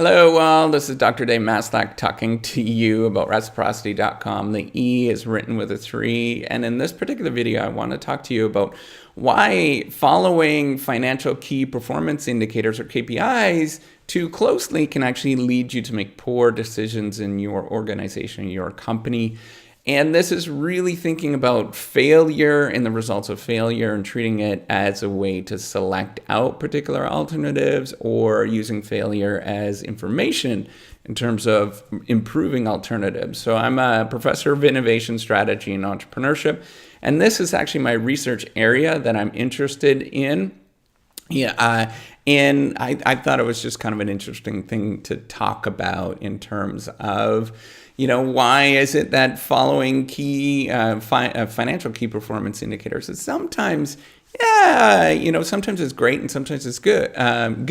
Hello, well, this is Dr. Dave Maslach talking to you about reciprocity.com. The E is written with a 3, and in this particular video, I want to talk to you about why following financial key performance indicators or KPIs too closely can actually lead you to make poor decisions in your organization, your company. And this is really thinking about failure and the results of failure and treating it as a way to select out particular alternatives, or using failure as information in terms of improving alternatives. So I'm a professor of innovation strategy and entrepreneurship, and this is actually my research area that I'm interested in. And I thought it was just kind of an interesting thing to talk about in terms of, why is it that following key financial key performance indicators is sometimes, sometimes it's great and sometimes it's good, and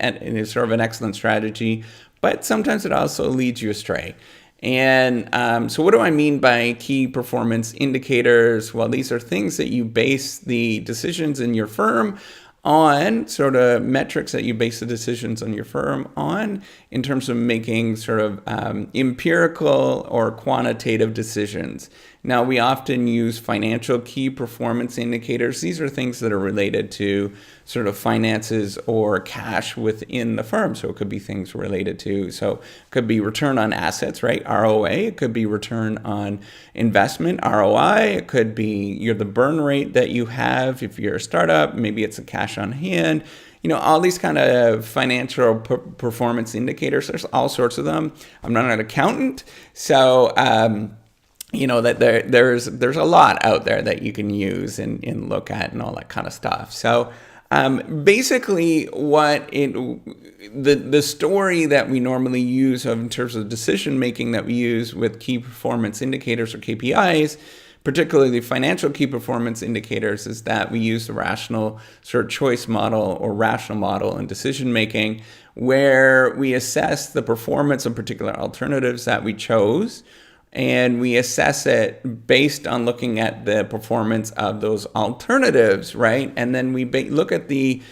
it's sort of an excellent strategy, but sometimes it also leads you astray. And so what do I mean by key performance indicators? Well, these are things that you base the decisions in your firm on, sort of metrics that you base the decisions on your firm on in terms of making sort of empirical or quantitative decisions. Now, we often use financial key performance indicators. These are things that are related to sort of finances or cash within the firm. So it could be things related to, it could be return on assets, right? ROA. It could be return on investment, ROI. It could be the burn rate that you have if you're a startup. Maybe it's a cash on hand. All these kind of financial performance indicators. There's all sorts of them. I'm not an accountant, so that there's a lot out there that you can use and look at and all that kind of stuff. So basically, the story that we normally use in terms of decision making that we use with key performance indicators or KPIs, particularly the financial key performance indicators, is that we use the rational sort of choice model or rational model in decision making, where we assess the performance of particular alternatives that we chose, and we assess it based on looking at the performance of those alternatives, right? And then we look at the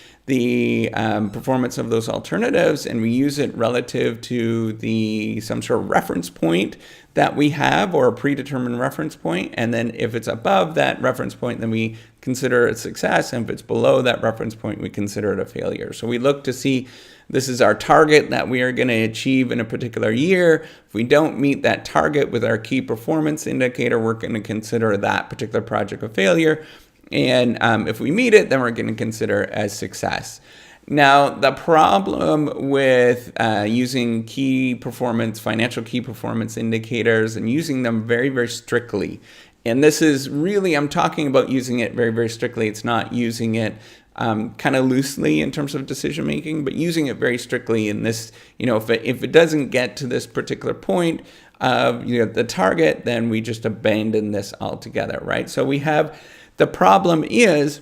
performance of those alternatives, and we use it relative to some sort of reference point that we have, or a predetermined reference point. And then if it's above that reference point, then we consider it a success. And if it's below that reference point, we consider it a failure. So we look to see, this is our target that we are going to achieve in a particular year. If we don't meet that target with our key performance indicator, we're going to consider that particular project a failure. And if we meet it, then we're going to consider it as success. Now, the problem with using financial key performance indicators and using them very, very strictly, and this is really, I'm talking about using it very, very strictly. It's not using it kind of loosely in terms of decision making, but using it very strictly in this, if it doesn't get to this particular point of the target, then we just abandon this altogether, right? So the problem is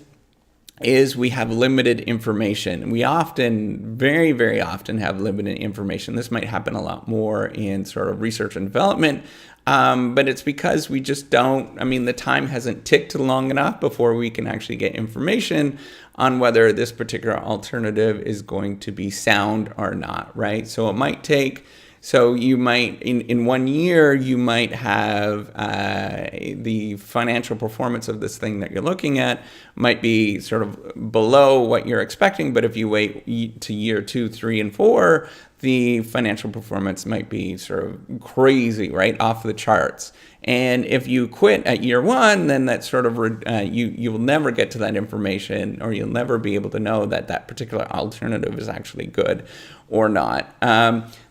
we have limited information. We often, very, very often have limited information. This might happen a lot more in sort of research and development, but it's because we just the time hasn't ticked long enough before we can actually get information on whether this particular alternative is going to be sound or not, right? So it might take, you might, in 1 year, you might have the financial performance of this thing that you're looking at might be sort of below what you're expecting. But if you wait to year 2, 3, and 4, the financial performance might be sort of crazy, right, off the charts. And if you quit at year 1, then that sort of you will never get to that information, or you'll never be able to know that particular alternative is actually good or not.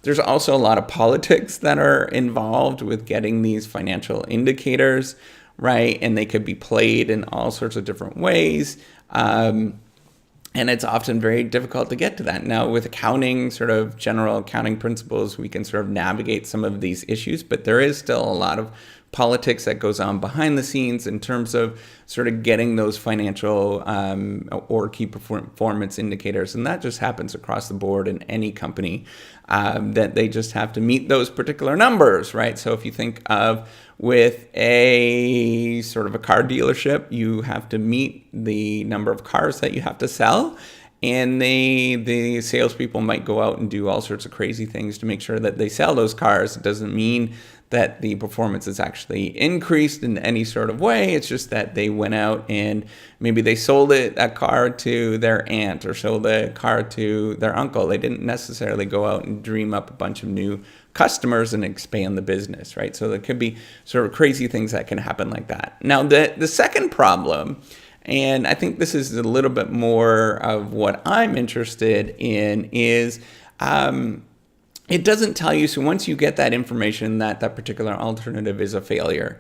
There's also a lot of politics that are involved with getting these financial indicators, right? And they could be played in all sorts of different ways. And it's often very difficult to get to that. Now, with accounting, sort of general accounting principles, we can sort of navigate some of these issues, but there is still a lot of politics that goes on behind the scenes in terms of sort of getting those financial or key performance indicators. And that just happens across the board in any company, that they just have to meet those particular numbers, right? So if you think of with a sort of a car dealership, you have to meet the number of cars that you have to sell. And the salespeople might go out and do all sorts of crazy things to make sure that they sell those cars. It doesn't mean that the performance is actually increased in any sort of way. It's just that they went out and maybe they sold a car to their aunt or sold a car to their uncle. They didn't necessarily go out and dream up a bunch of new customers and expand the business, right? So there could be sort of crazy things that can happen like that. Now, the second problem, and I think this is a little bit more of what I'm interested in, is it doesn't tell you. So once you get that information that that particular alternative is a failure,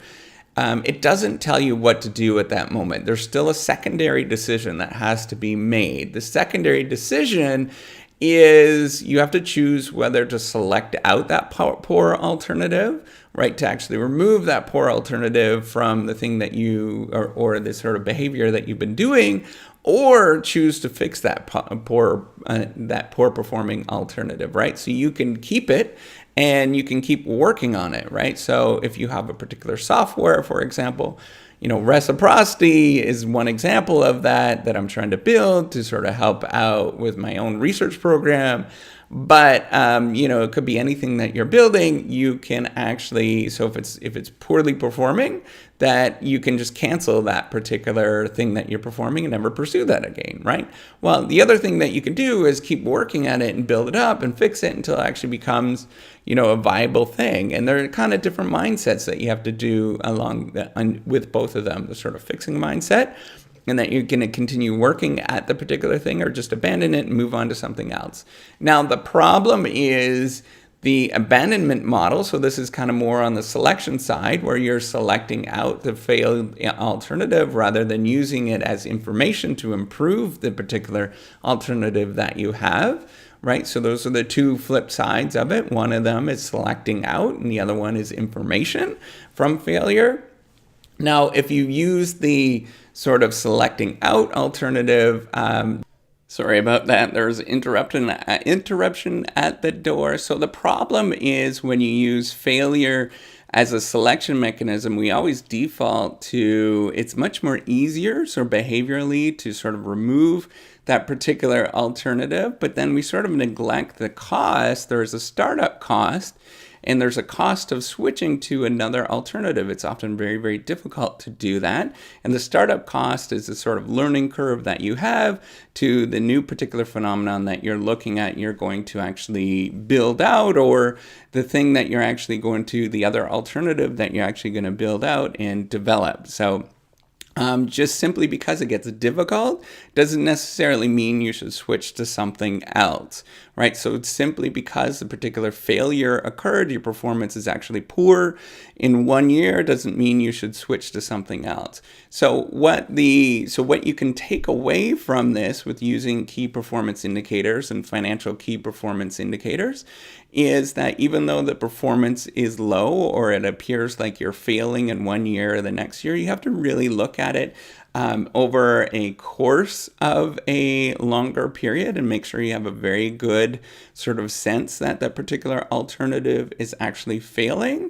it doesn't tell you what to do at that moment. There's still a secondary decision that has to be made. The secondary decision is you have to choose whether to select out that poor alternative, right? To actually remove that poor alternative from the thing that you, or the sort of behavior that you've been doing, or choose to fix that poor performing alternative, right? So you can keep it and you can keep working on it, right? So if you have a particular software, for example, reciprocity is one example of that I'm trying to build to sort of help out with my own research program. But it could be anything that you're building. You can actually, so if it's poorly performing, that you can just cancel that particular thing that you're performing and never pursue that again, right? Well, the other thing that you can do is keep working at it and build it up and fix it until it actually becomes, a viable thing. And there are kind of different mindsets that you have to do with both of them, the sort of fixing mindset, and that you're going to continue working at the particular thing or just abandon it and move on to something else. Now, the problem is the abandonment model. So this is kind of more on the selection side, where you're selecting out the failed alternative rather than using it as information to improve the particular alternative that you have, right? So those are the two flip sides of it. One of them is selecting out, and the other one is information from failure. Now, if you use the sort of selecting out alternative, sorry about that, there's interruption at the door. So the problem is when you use failure as a selection mechanism, we always default to, it's much more easier, so behaviorally, to sort of remove that particular alternative, but then we sort of neglect the cost. There's a startup cost, and there's a cost of switching to another alternative. It's often very, very difficult to do that. And the startup cost is the sort of learning curve that you have to the new particular phenomenon that you're looking at, you're going to actually build out, or the thing that you're actually going to, the other alternative that you're actually going to build out and develop. So just simply because it gets difficult doesn't necessarily mean you should switch to something else, right? So it's simply because the particular failure occurred, your performance is actually poor in 1 year, doesn't mean you should switch to something else. So what you can take away from this with using key performance indicators and financial key performance indicators is that even though the performance is low, or it appears like you're failing in 1 year or the next year, you have to really look at it over a course of a longer period and make sure you have a very good sort of sense that that particular alternative is actually failing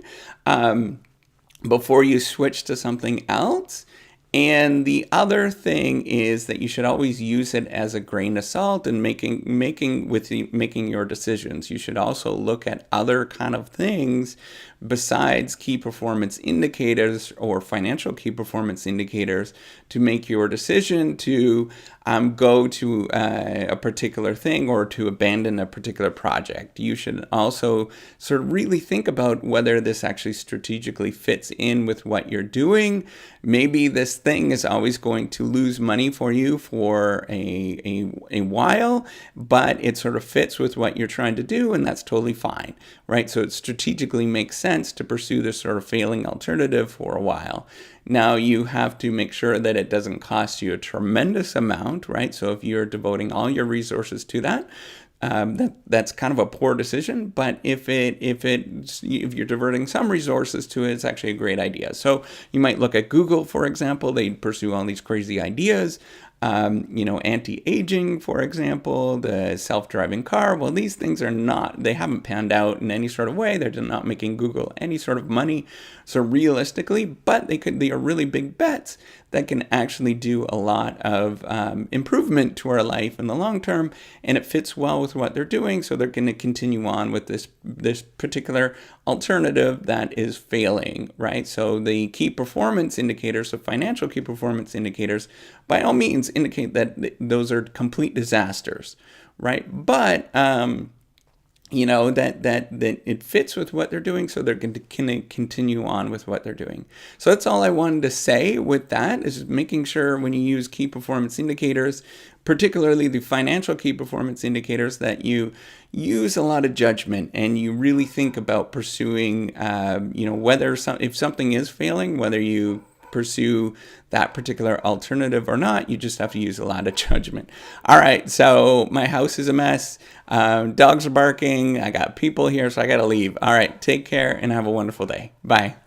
before you switch to something else. And the other thing is that you should always use it as a grain of salt in making your decisions. You should also look at other kind of things besides key performance indicators or financial key performance indicators to make your decision to go to a particular thing or to abandon a particular project. You should also sort of really think about whether this actually strategically fits in with what you're doing. Maybe this thing is always going to lose money for you for a while, but it sort of fits with what you're trying to do, and that's totally fine, right? So it strategically makes sense to pursue this sort of failing alternative for a while. Now, you have to make sure that it doesn't cost you a tremendous amount, right? So if you're devoting all your resources to that, that's kind of a poor decision. But if you're diverting some resources to it, it's actually a great idea. So you might look at Google, for example. They pursue all these crazy ideas. Anti-aging, for example, the self-driving car. Well, these things they haven't panned out in any sort of way. They're not making Google any sort of money. So realistically, but they are really big bets that can actually do a lot of improvement to our life in the long term, and it fits well with what they're doing, so they're going to continue on with this particular alternative that is failing, right? So the key performance indicators, so financial key performance indicators, by all means indicate that those are complete disasters, right? But that it fits with what they're doing, so they're going to continue on with what they're doing. So that's all I wanted to say with that, is making sure when you use key performance indicators, particularly the financial key performance indicators, that you use a lot of judgment and you really think about pursuing, if something is failing, whether you pursue that particular alternative or not. You just have to use a lot of judgment. All right, so my house is a mess. Dogs are barking. I got people here, so I got to leave. All right, take care and have a wonderful day. Bye.